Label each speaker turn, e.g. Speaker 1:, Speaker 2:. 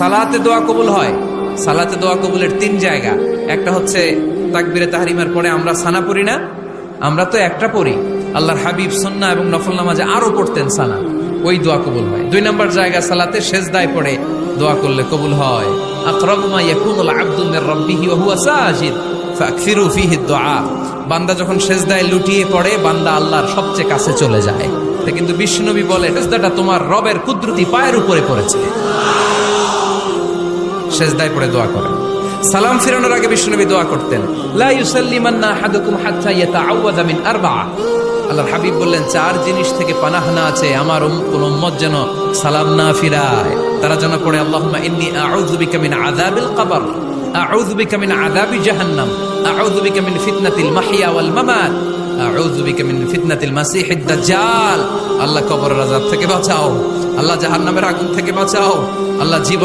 Speaker 1: সালাতে দোয়া কবুল হয়। সালাতে দোয়া কবুলের তিন জায়গা। একটা হচ্ছে তাকবীরে তাহরিমার পরে আমরা সানা পড়ি না, আমরা তো একটা পড়ি, আল্লাহর হাবিব সুন্নাহ এবং নফল নামাজে আরো পড়তেন সানা, ওই দোয়া কবুল হয়। দুই নম্বর জায়গা সালাতে সেজদায় পড়ে দোয়া করলে কবুল হয়। আকরাবু মা ইয়াকুনুল আবদু মির রাব্বিহি ওয়া হুয়া সাজিদ ফাকসিরু ফীহি দুআ। বান্দা যখন সেজদায় লুটিয়ে পড়ে বান্দা আল্লাহর সবচেয়ে কাছে চলে যায়। তা কিন্তু বিশ্বনবী বলে সেজদাটা তোমার রবের কুদরতি পায়ের উপরে পড়েছে। সেজদায় পড়ে দোয়া করেন। সালাম ফিরানোর আগে বিশ্বনবী দোয়া করতেন, লা ইউসাল্লিমান্না আহাদুকুম হাত্তা ইয়াতাআওয়াযা মিন আরবা'a। আল্লাহর হাবিব বললেন, চার জিনিস থেকে পানাহ না আছে আমার কোন উম্মত যেন সালাম না ফিরায়। তারা যেন পড়ে, আল্লাহুম্মা ইন্নী আউযু বিকা মিন আযাবিল কবর, আউযু বিকা মিন আযাবি জাহান্নাম, আউযু বিকা মিন ফিতনাতিল মাহইয়া ওয়াল মামাত, আউযু বিকা মিন ফিতনাতিল মাসিহিদ দাজ্জাল। আল্লাহ কবরের আযাব থেকে বাঁচাও, আল্লাহ জাহান্নামের আগুন থেকে বাঁচাও, আল্লাহ জীবন